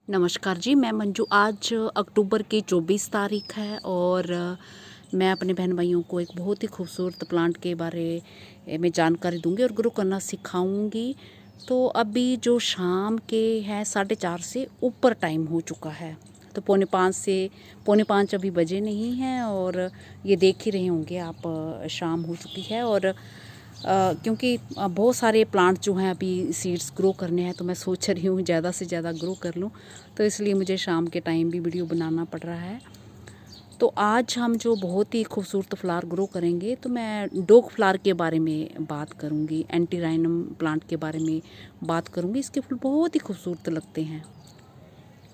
नमस्कार जी, मैं मंजू। आज अक्टूबर की 24 तारीख है और मैं अपने बहन भाइयों को एक बहुत ही खूबसूरत प्लांट के बारे में जानकारी दूंगी और ग्रो करना सिखाऊंगी। तो अभी जो शाम के हैं 4:30 से ऊपर टाइम हो चुका है, तो पौने 5 अभी बजे नहीं हैं और ये देख ही रहे होंगे आप, शाम हो चुकी है। और क्योंकि बहुत सारे प्लांट जो हैं अभी सीड्स ग्रो करने हैं, तो मैं सोच रही हूँ ज़्यादा से ज़्यादा ग्रो कर लूँ, तो इसलिए मुझे शाम के टाइम भी वीडियो बनाना पड़ रहा है। तो आज हम जो बहुत ही खूबसूरत फ्लावर ग्रो करेंगे, तो मैं डॉग फ्लावर के बारे में बात करूँगी, एंटीराइनम प्लांट के बारे में बात करूँगी। इसके फूल बहुत ही खूबसूरत लगते हैं।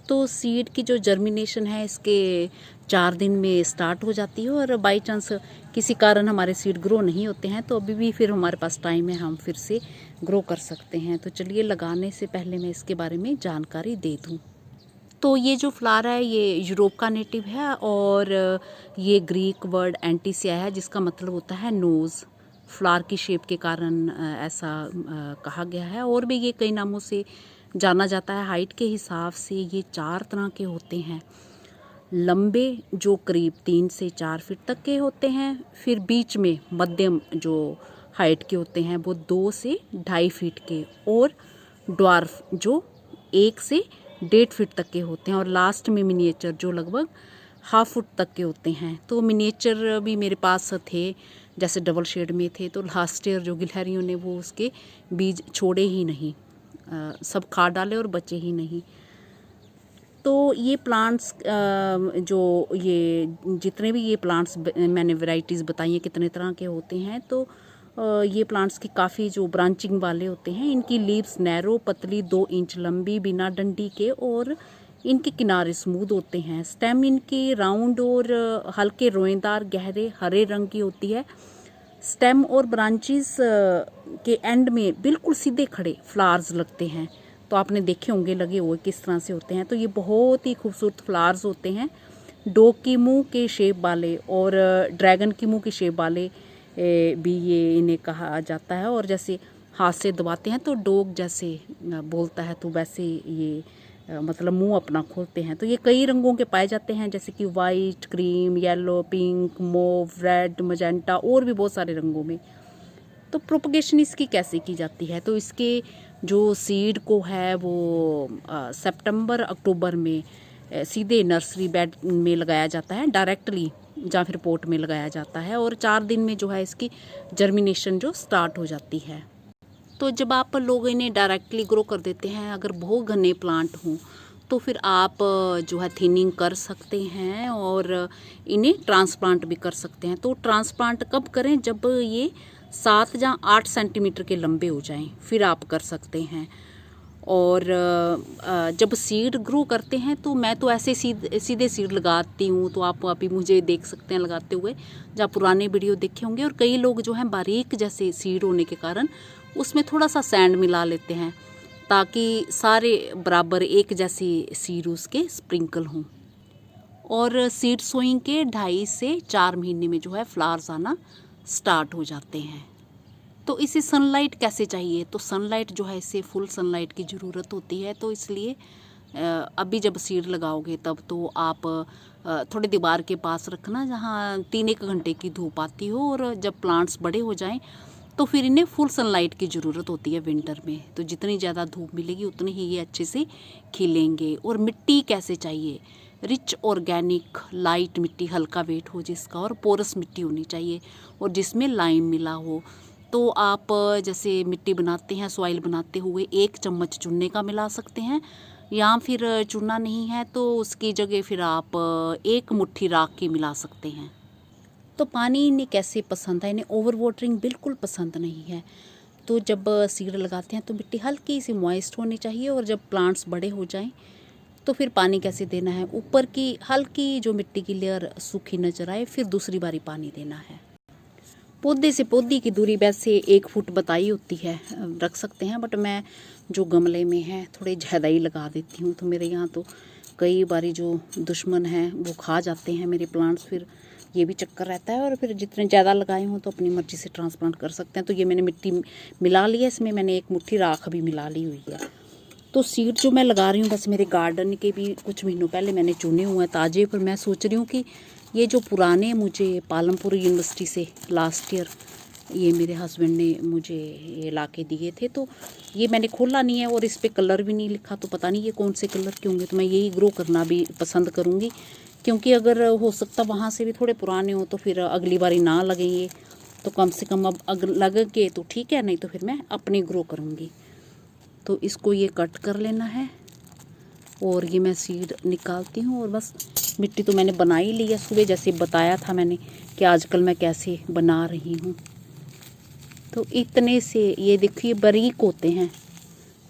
तो सीड की जो जर्मिनेशन है इसके 4 दिन में स्टार्ट हो जाती है, और बाई चांस किसी कारण हमारे सीड ग्रो नहीं होते हैं तो अभी भी फिर हमारे पास टाइम है, हम फिर से ग्रो कर सकते हैं। तो चलिए, लगाने से पहले मैं इसके बारे में जानकारी दे दूँ। तो ये जो फ्लावर है ये यूरोप का नेटिव है, और ये ग्रीक वर्ड एंटी से आया है, जिसका मतलब होता है नोज़। फ्लावर की शेप के कारण ऐसा कहा गया है। और भी ये कई नामों से जाना जाता है। हाइट के हिसाब से ये 4 तरह के होते हैं। लंबे जो करीब 3 से 4 फीट तक के होते हैं, फिर बीच में मध्यम जो हाइट के होते हैं वो 2 से 2.5 फीट के, और ड्वार्फ जो 1 से 1.5 फीट तक के होते हैं, और लास्ट में मिनिएचर जो लगभग 1/2 फुट तक के होते हैं। तो मिनिएचर भी मेरे पास थे, जैसे डबल शेड में थे, तो लास्ट ईयर जो गिलहरियों ने वो उसके बीज छोड़े ही नहीं, सब खा डाले और बचे ही नहीं। तो ये प्लांट्स जो ये जितने भी ये प्लांट्स मैंने वैरायटीज़ बताई हैं कितने तरह के होते हैं, तो ये प्लांट्स की काफ़ी जो ब्रांचिंग वाले होते हैं। इनकी लीव्स नैरो, पतली, 2 इंच लंबी, बिना डंडी के, और इनके किनारे स्मूथ होते हैं। स्टेम इनकी राउंड और हल्के रोएदार गहरे हरे रंग की होती है। स्टेम और ब्रांचेस के एंड में बिल्कुल सीधे खड़े फ्लावर्स लगते हैं। तो आपने देखे होंगे लगे हुए किस तरह से होते हैं। तो ये बहुत ही खूबसूरत फ्लावर्स होते हैं। डॉग की मुंह के शेप वाले और ड्रैगन की मुंह की शेप वाले भी ये इन्हें कहा जाता है। और जैसे हाथ से दबाते हैं तो डॉग जैसे बोलता है, तो वैसे ये मतलब मुंह अपना खोलते हैं। तो ये कई रंगों के पाए जाते हैं, जैसे कि white, cream, yellow, pink, mauve, red, magenta, और भी बहुत सारे रंगों में। तो प्रोपगेशन इसकी कैसे की जाती है? तो इसके जो सीड को है वो सितंबर अक्टूबर में सीधे नर्सरी बेड में लगाया जाता है डायरेक्टली, या फिर पोट में लगाया जाता है, और 4 दिन में जो है इसकी जर्मिनेशन जो स्टार्ट हो जाती है। तो जब आप लोग इन्हें डायरेक्टली ग्रो कर देते हैं, अगर बहुत घने प्लांट हों, तो फिर आप जो है थिनिंग कर सकते हैं और इन्हें ट्रांसप्लांट भी कर सकते हैं। तो ट्रांसप्लांट कब करें? जब ये 7 या 8 सेंटीमीटर के लंबे हो जाएं, फिर आप कर सकते हैं। और जब सीड ग्रो करते हैं, तो मैं तो ऐसे सीधे सीड लगाती हूँ। तो आप अभी मुझे देख सकते हैं लगाते हुए, जब पुराने वीडियो देखे होंगे। और कई लोग जो हैं बारीक जैसे सीड होने के कारण उसमें थोड़ा सा सैंड मिला लेते हैं, ताकि सारे बराबर एक जैसे सीड उसके स्प्रिंकल हों। और सीड सोइंग के 2.5 से 4 महीने में जो है फ्लावर्स आना स्टार्ट हो जाते हैं। तो इसे सनलाइट कैसे चाहिए? तो सनलाइट जो है, इसे फुल सनलाइट की ज़रूरत होती है। तो इसलिए अभी जब सीड लगाओगे तब तो आप थोड़े दीवार के पास रखना, जहाँ 3-1 घंटे की धूप आती हो। और जब प्लांट्स बड़े हो जाएं तो फिर इन्हें फुल सनलाइट की ज़रूरत होती है विंटर में। तो जितनी ज़्यादा धूप मिलेगी उतनी ही ये अच्छे से खिलेंगे। और मिट्टी कैसे चाहिए? रिच ऑर्गेनिक लाइट मिट्टी, हल्का वेट हो जिसका, और पोरस मिट्टी होनी चाहिए, और जिसमें लाइम मिला हो। तो आप जैसे मिट्टी बनाते हैं, सॉइल बनाते हुए 1 चम्मच चूने का मिला सकते हैं, या फिर चूना नहीं है तो उसकी जगह फिर आप 1 मुट्ठी राख की मिला सकते हैं। तो पानी इन्हें कैसे पसंद है? इन्हें ओवर वाटरिंग बिल्कुल पसंद नहीं है। तो जब सीड लगाते हैं तो मिट्टी हल्की सी मॉइस्ट होनी चाहिए, और जब प्लांट्स बड़े हो जाएं तो फिर पानी कैसे देना है? ऊपर की हल्की जो मिट्टी की लेयर सूखी नजर आए, फिर दूसरी बारी पानी देना है। पौधे से पौधे की दूरी वैसे 1 फुट बताई होती है, रख सकते हैं, बट मैं जो गमले में है थोड़े ज़्यादा ही लगा देती हूँ। तो मेरे यहाँ तो कई बारी जो दुश्मन हैं वो खा जाते हैं मेरे प्लांट्स, फिर ये भी चक्कर रहता है। और फिर जितने ज़्यादा लगाए हों तो अपनी मर्ज़ी से ट्रांसप्लांट कर सकते हैं। तो ये मैंने मिट्टी मिला ली है, इसमें मैंने 1 मुट्ठी राख भी मिला ली हुई है। तो सीड जो मैं लगा रही हूँ बस मेरे गार्डन के भी कुछ महीनों पहले मैंने चुने हुए हैं ताज़े, पर मैं सोच रही हूँ कि ये जो पुराने मुझे पालमपुर यूनिवर्सिटी से लास्ट ईयर ये मेरे हस्बैंड ने मुझे ये ला के दिए थे, तो ये मैंने खोला नहीं है और इस पर कलर भी नहीं लिखा, तो पता नहीं ये कौन से कलर के होंगे। तो मैं यही ग्रो करना भी पसंद करूँगी, क्योंकि अगर हो सकता वहाँ से भी थोड़े पुराने हो तो फिर अगली बारी ना लगें ये, तो कम से कम अब अगर लग के तो ठीक है, नहीं तो फिर मैं अपने ग्रो करूँगी। तो इसको ये कट कर लेना है और ये मैं सीड निकालती हूँ। और बस मिट्टी तो मैंने बना ही ली है, सुबह जैसे बताया था मैंने कि आजकल मैं कैसे बना रही हूँ। तो इतने से ये देखिए बारीक होते हैं,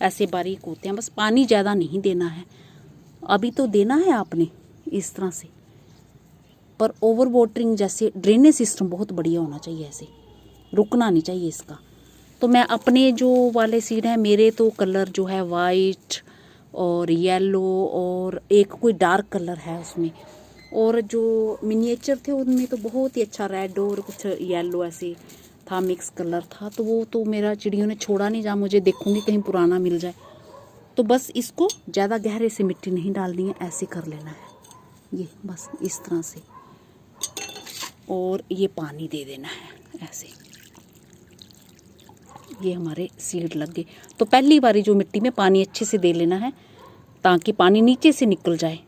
ऐसे बारीक होते हैं, बस पानी ज़्यादा नहीं देना है। अभी तो देना है आपने इस तरह से, पर ओवर वाटरिंग जैसे ड्रेनेज सिस्टम बहुत बढ़िया होना चाहिए, ऐसे रुकना नहीं चाहिए इसका। तो मैं अपने जो वाले सीड हैं, मेरे तो कलर जो है वाइट और येलो और एक कोई डार्क कलर है उसमें, और जो मिनिएचर थे उनमें तो बहुत ही अच्छा रेड और कुछ येलो ऐसे था, मिक्स कलर था। तो वो तो मेरा चिड़ियों ने छोड़ा नहीं, जहाँ मुझे देखूंगी कहीं पुराना मिल जाए। तो बस इसको ज़्यादा गहरे से मिट्टी नहीं डालनी है, ऐसे कर लेना है ये बस इस तरह से, और ये पानी दे देना है ऐसे। ये हमारे सीड लग गए। तो पहली बारी जो मिट्टी में पानी अच्छे से दे लेना है ताकि पानी नीचे से निकल जाए,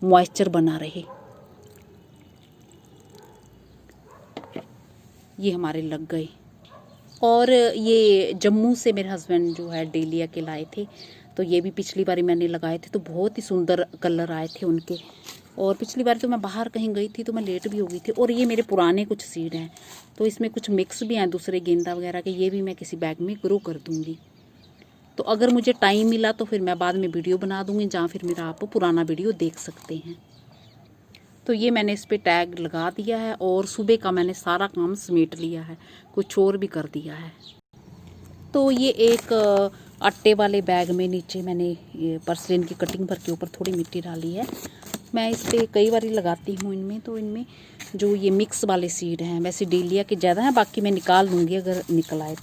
मॉइस्चर बना रहे। ये हमारे लग गए। और ये जम्मू से मेरे हस्बैंड जो है डेलिया के लाए थे, तो ये भी पिछली बारी मैंने लगाए थे, तो बहुत ही सुंदर कलर आए थे उनके। और पिछली बार तो मैं बाहर कहीं गई थी तो मैं लेट भी हो गई थी। और ये मेरे पुराने कुछ सीड हैं, तो इसमें कुछ मिक्स भी हैं दूसरे गेंदा वगैरह के, ये भी मैं किसी बैग में ग्रो कर दूँगी। तो अगर मुझे टाइम मिला तो फिर मैं बाद में वीडियो बना दूँगी, जहाँ फिर मेरा आप पुराना वीडियो देख सकते हैं। तो ये मैंने इस पर टैग लगा दिया है और सुबह का मैंने सारा काम समेट लिया है, कुछ और भी कर दिया है। तो ये एक आटे वाले बैग में नीचे मैंने ये पर्सलिन की कटिंग भर के ऊपर थोड़ी मिट्टी डाली है। मैं इस पर कई बार लगाती हूँ इनमें। तो इनमें जो ये मिक्स वाले सीड हैं, वैसे डेलिया के ज़्यादा हैं, बाकी मैं निकाल लूँगी अगर निकल आए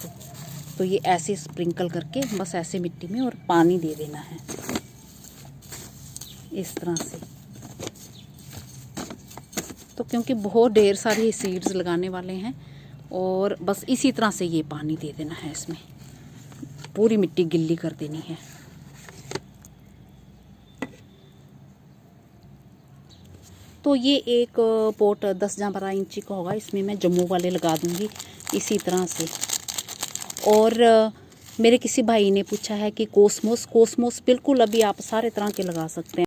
तो ये ऐसे स्प्रिंकल करके बस ऐसे मिट्टी में और पानी दे देना है इस तरह से। तो क्योंकि बहुत ढेर सारे सीड्स लगाने वाले हैं, और बस इसी तरह से ये पानी दे देना है, इसमें पूरी मिट्टी गिल्ली कर देनी है। तो ये एक पोट 10-12 इंची का होगा, इसमें मैं जम्मू वाले लगा दूंगी इसी तरह से। और मेरे किसी भाई ने पूछा है कि कोसमोस बिल्कुल अभी आप सारे तरह के लगा सकते हैं।